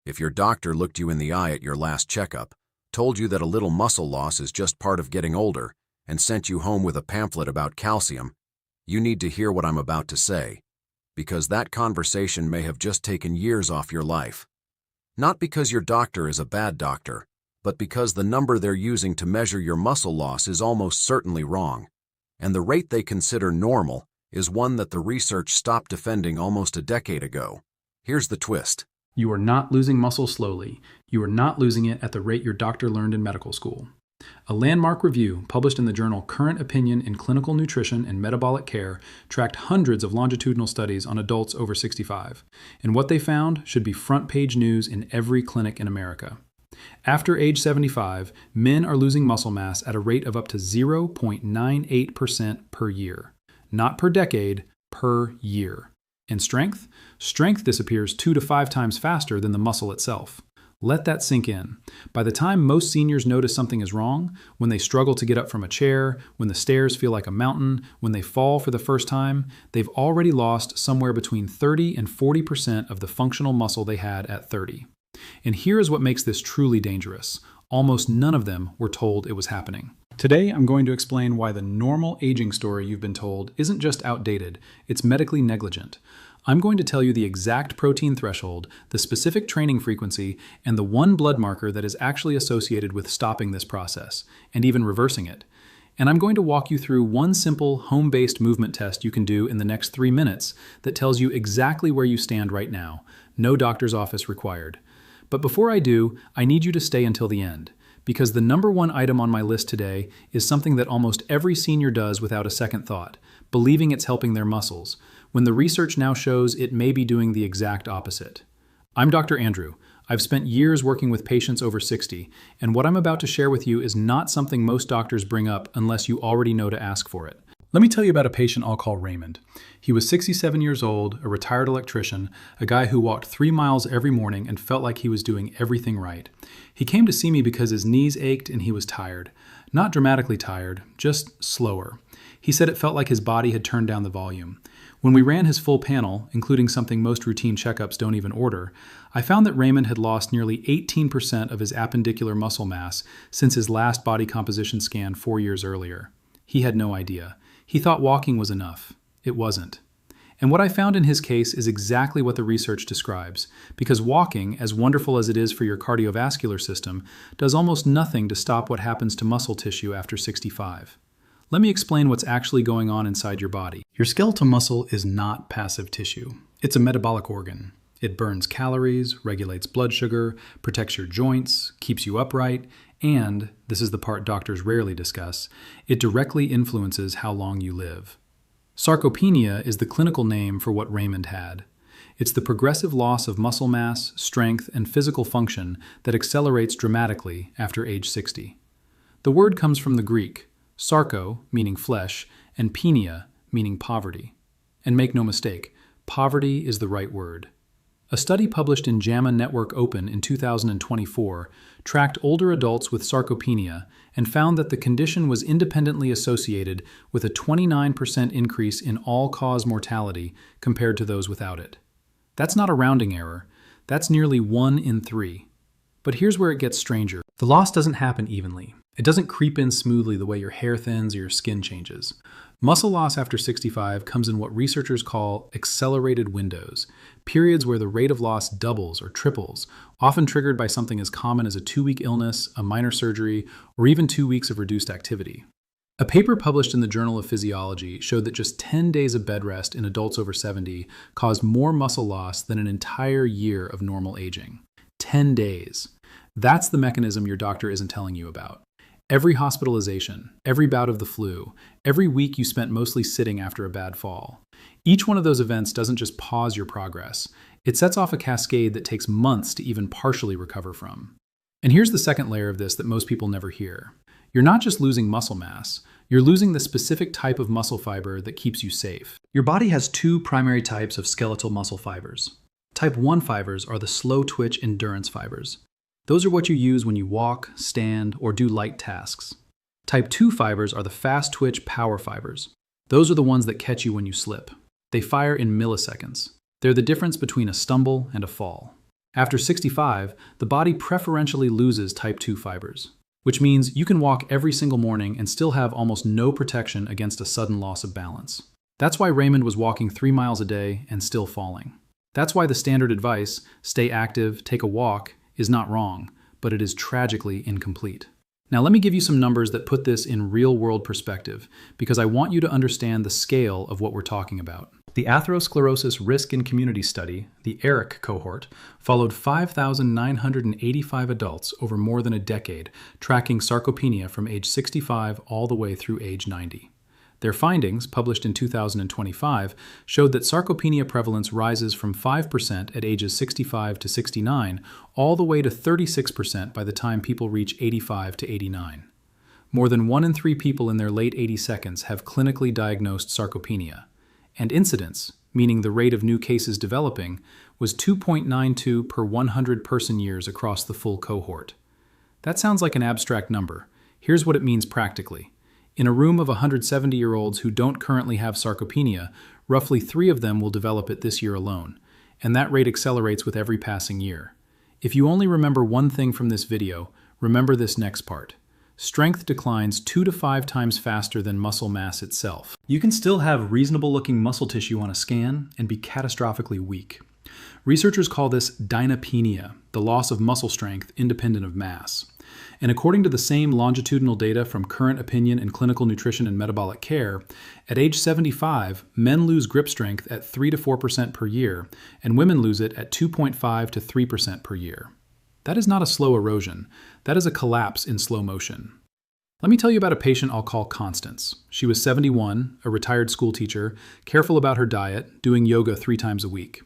If your doctor looked you in the eye at your last checkup, told you that a little muscle loss is just part of getting older, and sent you home with a pamphlet about calcium, you need to hear what I'm about to say, because that conversation may have just taken years off your life. Not because your doctor is a bad doctor, but because the number they're using to measure your muscle loss is almost certainly wrong, and the rate they consider normal is one that the research stopped defending almost a decade ago. Here's the twist. You are not losing muscle slowly. You are not losing it at the rate your doctor learned in medical school. A landmark review published in the journal Current Opinion in Clinical Nutrition and Metabolic Care tracked hundreds of longitudinal studies on adults over 65, and what they found should be front-page news in every clinic in America. After age 75, men are losing muscle mass at a rate of up to 0.98% per year. Not per decade, per year. And strength? Strength disappears 2 to 5 times faster than the muscle itself. Let that sink in. By the time most seniors notice something is wrong, when they struggle to get up from a chair, when the stairs feel like a mountain, when they fall for the first time, they've already lost somewhere between 30 and 40% of the functional muscle they had at 30. And here is what makes this truly dangerous. Almost none of them were told it was happening. Today, I'm going to explain why the normal aging story you've been told isn't just outdated, it's medically negligent. I'm going to tell you the exact protein threshold, the specific training frequency, and the one blood marker that is actually associated with stopping this process, and even reversing it. And I'm going to walk you through one simple, home-based movement test you can do in the next 3 minutes that tells you exactly where you stand right now. No doctor's office required. But before I do, I need you to stay until the end, because the number one item on my list today is something that almost every senior does without a second thought, believing it's helping their muscles, when the research now shows it may be doing the exact opposite. I'm Dr. Andrew. I've spent years working with patients over 60, and what I'm about to share with you is not something most doctors bring up unless you already know to ask for it. Let me tell you about a patient I'll call Raymond. He was 67 years old, a retired electrician, a guy who walked 3 miles every morning and felt like he was doing everything right. He came to see me because his knees ached and he was tired. Not dramatically tired, just slower. He said it felt like his body had turned down the volume. When we ran his full panel, including something most routine checkups don't even order, I found that Raymond had lost nearly 18% of his appendicular muscle mass since his last body composition scan 4 years earlier. He had no idea. He thought walking was enough. It wasn't. And what I found in his case is exactly what the research describes, because walking, as wonderful as it is for your cardiovascular system, does almost nothing to stop what happens to muscle tissue after 65. Let me explain what's actually going on inside your body. Your skeletal muscle is not passive tissue. It's a metabolic organ. It burns calories, regulates blood sugar, protects your joints, keeps you upright, and, this is the part doctors rarely discuss, it directly influences how long you live. Sarcopenia is the clinical name for what Raymond had. It's the progressive loss of muscle mass, strength, and physical function that accelerates dramatically after age 60. The word comes from the Greek, sarco, meaning flesh, and penia, meaning poverty. And make no mistake, poverty is the right word. A study published in JAMA Network Open in 2024 tracked older adults with sarcopenia and found that the condition was independently associated with a 29% increase in all-cause mortality compared to those without it. That's not a rounding error. That's nearly 1 in 3. But here's where it gets stranger. The loss doesn't happen evenly. It doesn't creep in smoothly the way your hair thins or your skin changes. Muscle loss after 65 comes in what researchers call accelerated windows, periods where the rate of loss doubles or triples, often triggered by something as common as a 2-week illness, a minor surgery, or even 2 weeks of reduced activity. A paper published in the Journal of Physiology showed that just 10 days of bed rest in adults over 70 caused more muscle loss than an entire year of normal aging. 10 days. That's the mechanism your doctor isn't telling you about. Every hospitalization, every bout of the flu, every week you spent mostly sitting after a bad fall. Each one of those events doesn't just pause your progress. It sets off a cascade that takes months to even partially recover from. And here's the second layer of this that most people never hear. You're not just losing muscle mass, you're losing the specific type of muscle fiber that keeps you safe. Your body has 2 primary types of skeletal muscle fibers. Type 1 fibers are the slow-twitch endurance fibers. Those are what you use when you walk, stand, or do light tasks. Type 2 fibers are the fast-twitch power fibers. Those are the ones that catch you when you slip. They fire in milliseconds. They're the difference between a stumble and a fall. After 65, the body preferentially loses type 2 fibers, which means you can walk every single morning and still have almost no protection against a sudden loss of balance. That's why Raymond was walking 3 miles a day and still falling. That's why the standard advice, stay active, take a walk, is not wrong, but it is tragically incomplete. Now let me give you some numbers that put this in real-world perspective, because I want you to understand the scale of what we're talking about. The Atherosclerosis Risk in Community Study, the ERIC cohort, followed 5,985 adults over more than a decade, tracking sarcopenia from age 65 all the way through age 90. Their findings, published in 2025, showed that sarcopenia prevalence rises from 5% at ages 65 to 69 all the way to 36% by the time people reach 85 to 89. More than 1 in 3 people in their late 82nds have clinically diagnosed sarcopenia, and incidence, meaning the rate of new cases developing, was 2.92 per 100 person-years across the full cohort. That sounds like an abstract number. Here's what it means practically. In a room of 170-year-olds who don't currently have sarcopenia, roughly 3 of them will develop it this year alone, and that rate accelerates with every passing year. If you only remember one thing from this video, remember this next part. Strength declines 2 to 5 times faster than muscle mass itself. You can still have reasonable-looking muscle tissue on a scan and be catastrophically weak. Researchers call this dynapenia, the loss of muscle strength independent of mass. And according to the same longitudinal data from Current Opinion in Clinical Nutrition and Metabolic Care, at age 75, men lose grip strength at 3 to 4% per year, and women lose it at 2.5 to 3% per year. That is not a slow erosion. That is a collapse in slow motion. Let me tell you about a patient I'll call Constance. She was 71, a retired school teacher, careful about her diet, doing yoga 3 times a week.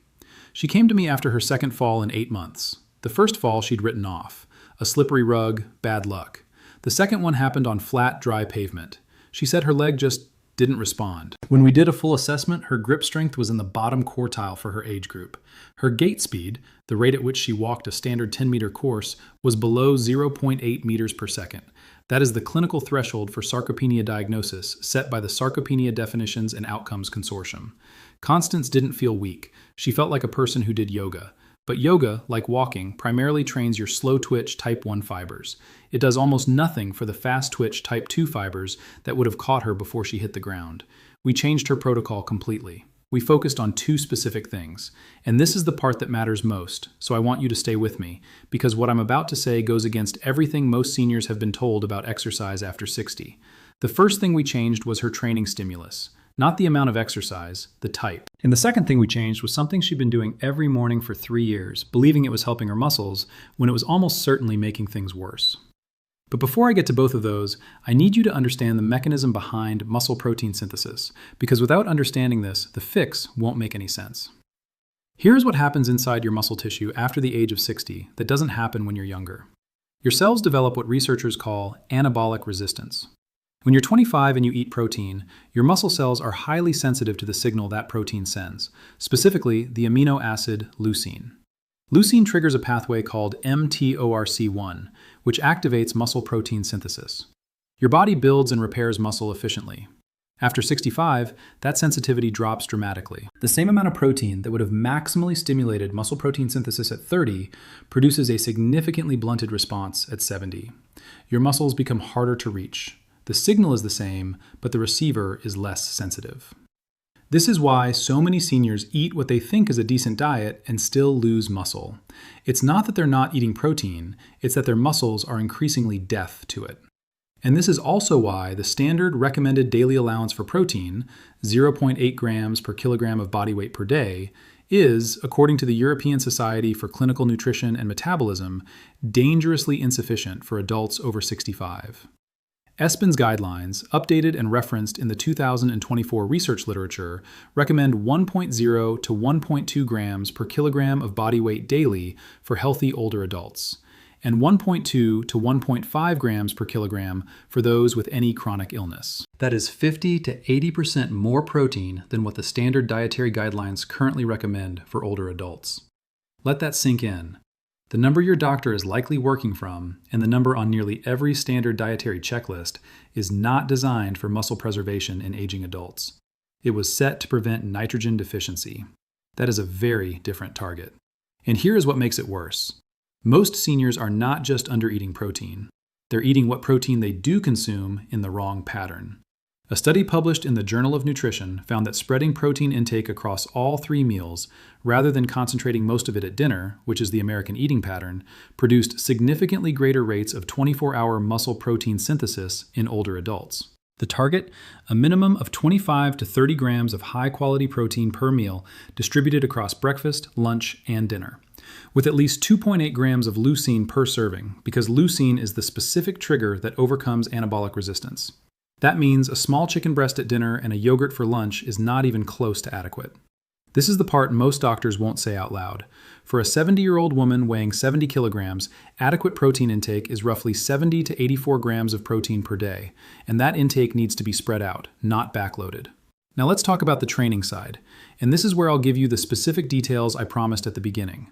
She came to me after her second fall in 8 months. The first fall she'd written off. A slippery rug, bad luck. The second one happened on flat, dry pavement. She said her leg just didn't respond. When we did a full assessment, her grip strength was in the bottom quartile for her age group. Her gait speed, the rate at which she walked a standard 10-meter course, was below 0.8 meters per second. That is the clinical threshold for sarcopenia diagnosis set by the Sarcopenia Definitions and Outcomes Consortium. Constance didn't feel weak. She felt like a person who did yoga. But yoga, like walking, primarily trains your slow-twitch type 1 fibers. It does almost nothing for the fast-twitch type 2 fibers that would have caught her before she hit the ground. We changed her protocol completely. We focused on 2 specific things. And this is the part that matters most, so I want you to stay with me, because what I'm about to say goes against everything most seniors have been told about exercise after 60. The first thing we changed was her training stimulus. Not the amount of exercise, the type. And the second thing we changed was something she'd been doing every morning for 3 years, believing it was helping her muscles, when it was almost certainly making things worse. But before I get to both of those, I need you to understand the mechanism behind muscle protein synthesis, because without understanding this, the fix won't make any sense. Here's what happens inside your muscle tissue after the age of 60 that doesn't happen when you're younger. Your cells develop what researchers call anabolic resistance. When you're 25 and you eat protein, your muscle cells are highly sensitive to the signal that protein sends, specifically the amino acid leucine. Leucine triggers a pathway called mTORC1, which activates muscle protein synthesis. Your body builds and repairs muscle efficiently. After 65, that sensitivity drops dramatically. The same amount of protein that would have maximally stimulated muscle protein synthesis at 30 produces a significantly blunted response at 70. Your muscles become harder to reach. The signal is the same, but the receiver is less sensitive. This is why so many seniors eat what they think is a decent diet and still lose muscle. It's not that they're not eating protein, it's that their muscles are increasingly deaf to it. And this is also why the standard recommended daily allowance for protein, 0.8 grams per kilogram of body weight per day, is, according to the European Society for Clinical Nutrition and Metabolism, dangerously insufficient for adults over 65. ESPEN's guidelines, updated and referenced in the 2024 research literature, recommend 1.0 to 1.2 grams per kilogram of body weight daily for healthy older adults, and 1.2 to 1.5 grams per kilogram for those with any chronic illness. That is 50 to 80% more protein than what the standard dietary guidelines currently recommend for older adults. Let that sink in. The number your doctor is likely working from, and the number on nearly every standard dietary checklist, is not designed for muscle preservation in aging adults. It was set to prevent nitrogen deficiency. That is a very different target. And here is what makes it worse. Most seniors are not just under-eating protein. They're eating what protein they do consume in the wrong pattern. A study published in the Journal of Nutrition found that spreading protein intake across all 3 meals, rather than concentrating most of it at dinner, which is the American eating pattern, produced significantly greater rates of 24-hour muscle protein synthesis in older adults. The target? A minimum of 25 to 30 grams of high-quality protein per meal distributed across breakfast, lunch, and dinner, with at least 2.8 grams of leucine per serving, because leucine is the specific trigger that overcomes anabolic resistance. That means a small chicken breast at dinner and a yogurt for lunch is not even close to adequate. This is the part most doctors won't say out loud. For a 70-year-old woman weighing 70 kilograms, adequate protein intake is roughly 70 to 84 grams of protein per day, and that intake needs to be spread out, not backloaded. Now let's talk about the training side, and this is where I'll give you the specific details I promised at the beginning.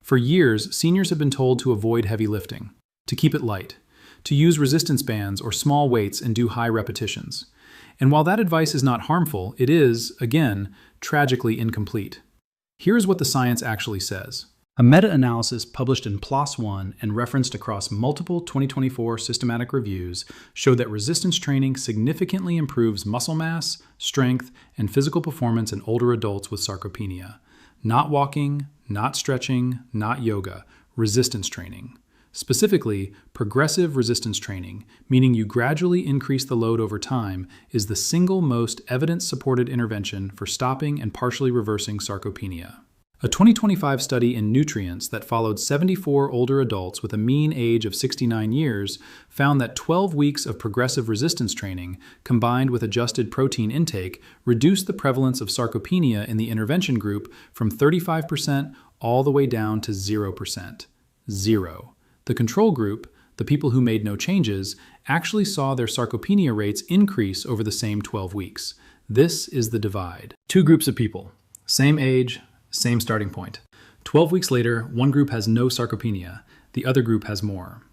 For years, seniors have been told to avoid heavy lifting, to keep it light, to use resistance bands or small weights and do high repetitions. And while that advice is not harmful, it is, again, tragically incomplete. Here's what the science actually says. A meta-analysis published in PLOS One and referenced across multiple 2024 systematic reviews showed that resistance training significantly improves muscle mass, strength, and physical performance in older adults with sarcopenia. Not walking, not stretching, not yoga, resistance training. Specifically, progressive resistance training, meaning you gradually increase the load over time, is the single most evidence-supported intervention for stopping and partially reversing sarcopenia. A 2025 study in Nutrients that followed 74 older adults with a mean age of 69 years found that 12 weeks of progressive resistance training, combined with adjusted protein intake, reduced the prevalence of sarcopenia in the intervention group from 35% all the way down to 0%. Zero. The control group, the people who made no changes, actually saw their sarcopenia rates increase over the same 12 weeks. This is the divide. 2 groups of people, same age, same starting point. 12 weeks later, one group has no sarcopenia, the other group has more.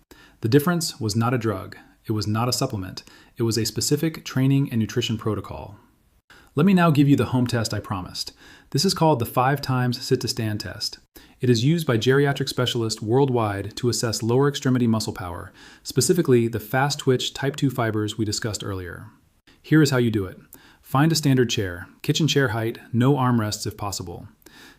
The difference was not a drug, it was not a supplement, it was a specific training and nutrition protocol. Let me now give you the home test I promised. This is called the 5 times sit-to-stand test. It is used by geriatric specialists worldwide to assess lower extremity muscle power, specifically the fast-twitch type 2 fibers we discussed earlier. Here is how you do it. Find a standard chair, kitchen chair height, no armrests if possible.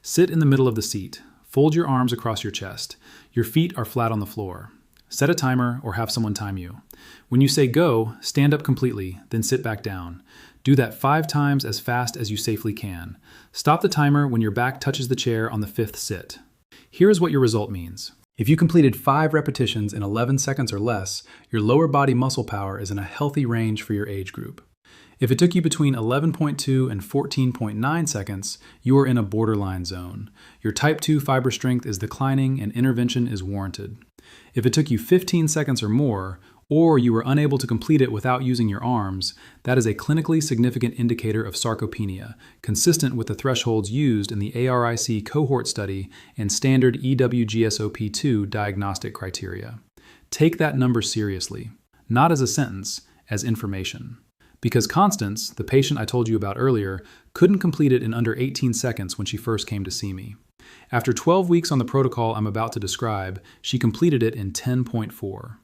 Sit in the middle of the seat. Fold your arms across your chest. Your feet are flat on the floor. Set a timer or have someone time you. When you say go, stand up completely, then sit back down. Do that 5 times as fast as you safely can. Stop the timer when your back touches the chair on the 5th sit. Here is what your result means. If you completed 5 repetitions in 11 seconds or less, your lower body muscle power is in a healthy range for your age group. If it took you between 11.2 and 14.9 seconds, you are in a borderline zone. Your type 2 fiber strength is declining and intervention is warranted. If it took you 15 seconds or more, or you were unable to complete it without using your arms, that is a clinically significant indicator of sarcopenia, consistent with the thresholds used in the ARIC cohort study and standard EWGSOP2 diagnostic criteria. Take that number seriously, not as a sentence, as information. Because Constance, the patient I told you about earlier, couldn't complete it in under 18 seconds when she first came to see me. After 12 weeks on the protocol I'm about to describe, she completed it in 10.4.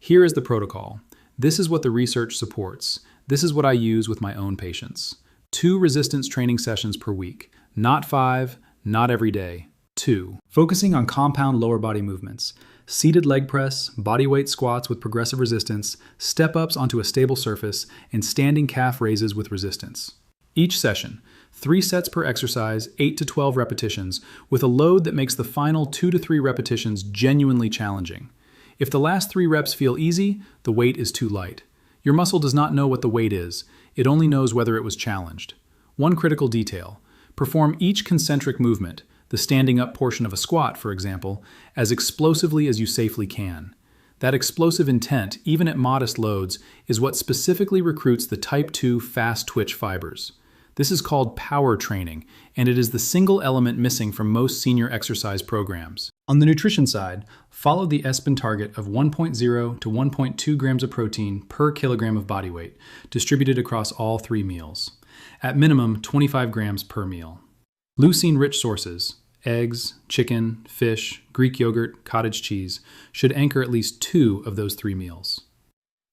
Here is the protocol. This is what the research supports. This is what I use with my own patients. 2 resistance training sessions per week. Not 5, not every day. 2. Focusing on compound lower body movements. Seated leg press, bodyweight squats with progressive resistance, step-ups onto a stable surface, and standing calf raises with resistance. Each session, 3 sets per exercise, 8 to 12 repetitions, with a load that makes the final 2 to 3 repetitions genuinely challenging. If the last 3 reps feel easy, the weight is too light. Your muscle does not know what the weight is. It only knows whether it was challenged. One critical detail. Perform each concentric movement, the standing up portion of a squat, for example, as explosively as you safely can. That explosive intent, even at modest loads, is what specifically recruits the type 2 fast twitch fibers. This is called power training, and it is the single element missing from most senior exercise programs. On the nutrition side, follow the ESPN target of 1.0 to 1.2 grams of protein per kilogram of body weight, distributed across all 3 meals. At minimum, 25 grams per meal. Leucine-rich sources. eggs, chicken, fish, Greek yogurt, cottage cheese should anchor at least 2 of those 3 meals.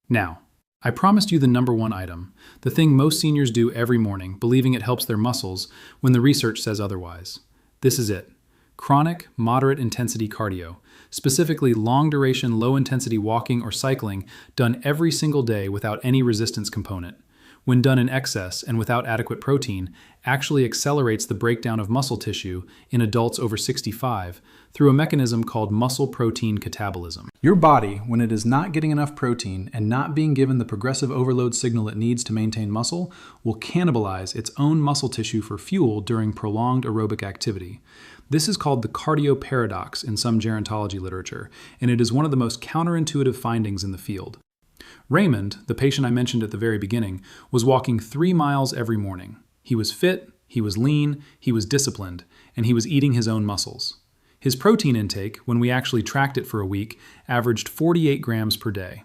Now, I promised you the number 1 item, the thing most seniors do every morning, believing it helps their muscles when the research says otherwise. This is it. Chronic, moderate intensity cardio, specifically long duration, low intensity walking or cycling done every single day without any resistance component, when done in excess and without adequate protein, actually accelerates the breakdown of muscle tissue in adults over 65 through a mechanism called muscle protein catabolism. Your body, when it is not getting enough protein and not being given the progressive overload signal it needs to maintain muscle, will cannibalize its own muscle tissue for fuel during prolonged aerobic activity. This is called the cardio paradox in some gerontology literature, and it is one of the most counterintuitive findings in the field. Raymond, the patient I mentioned at the very beginning, was walking 3 miles every morning. He was fit, he was lean, he was disciplined, and he was eating his own muscles. His protein intake, when we actually tracked it for a week, averaged 48 grams per day.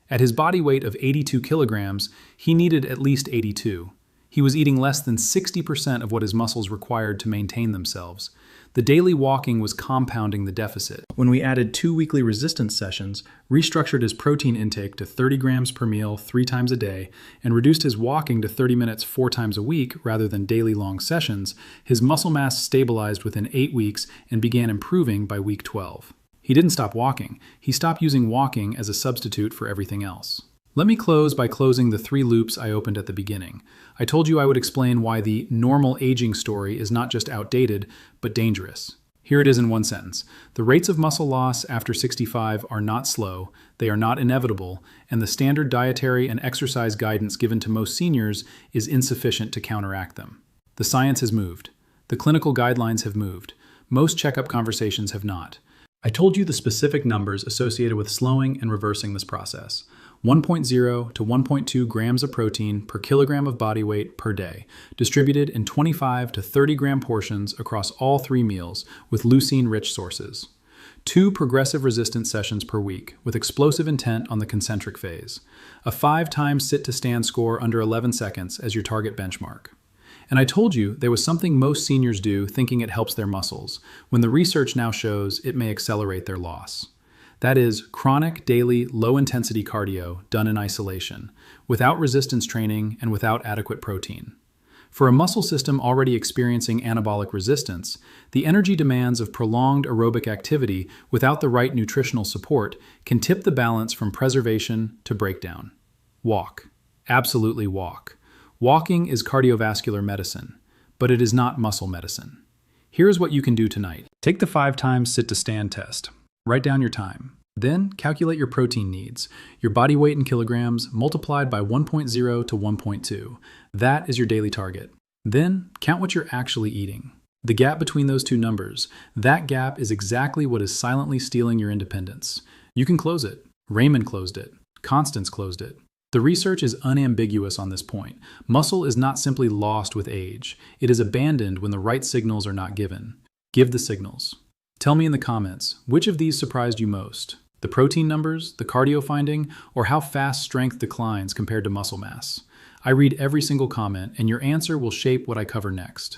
At his body weight of 82 kilograms, he needed at least 82. He was eating less than 60% of what his muscles required to maintain themselves. The daily walking was compounding the deficit. When we added 2 weekly resistance sessions, restructured his protein intake to 30 grams per meal 3 times a day, and reduced his walking to 30 minutes 4 times a week rather than daily long sessions, his muscle mass stabilized within 8 weeks and began improving by week 12. He didn't stop walking. He stopped using walking as a substitute for everything else. Let me close by closing the 3 loops I opened at the beginning. I told you I would explain why the normal aging story is not just outdated, but dangerous. Here it is in 1 sentence. The rates of muscle loss after 65 are not slow, they are not inevitable, and the standard dietary and exercise guidance given to most seniors is insufficient to counteract them. The science has moved. The clinical guidelines have moved. Most checkup conversations have not. I told you the specific numbers associated with slowing and reversing this process. 1.0 to 1.2 grams of protein per kilogram of body weight per day, distributed in 25 to 30 gram portions across all 3 meals with leucine-rich sources. 2 progressive resistance sessions per week with explosive intent on the concentric phase. A 5 times sit-to-stand score under 11 seconds as your target benchmark. And I told you there was something most seniors do thinking it helps their muscles, when the research now shows it may accelerate their loss. That is chronic, daily, low-intensity cardio done in isolation, without resistance training and without adequate protein. For a muscle system already experiencing anabolic resistance, the energy demands of prolonged aerobic activity without the right nutritional support can tip the balance from preservation to breakdown. Walk. Absolutely walk. Walking is cardiovascular medicine, but it is not muscle medicine. Here's what you can do tonight. Take the 5 times sit-to-stand test. Write down your time. Then calculate your protein needs, your body weight in kilograms multiplied by 1.0 to 1.2. That is your daily target. Then count what you're actually eating. The gap between those 2 numbers, that gap is exactly what is silently stealing your independence. You can close it. Raymond closed it. Constance closed it. The research is unambiguous on this point. Muscle is not simply lost with age. It is abandoned when the right signals are not given. Give the signals. Tell me in the comments, which of these surprised you most? The protein numbers, the cardio finding, or how fast strength declines compared to muscle mass? I read every single comment, and your answer will shape what I cover next.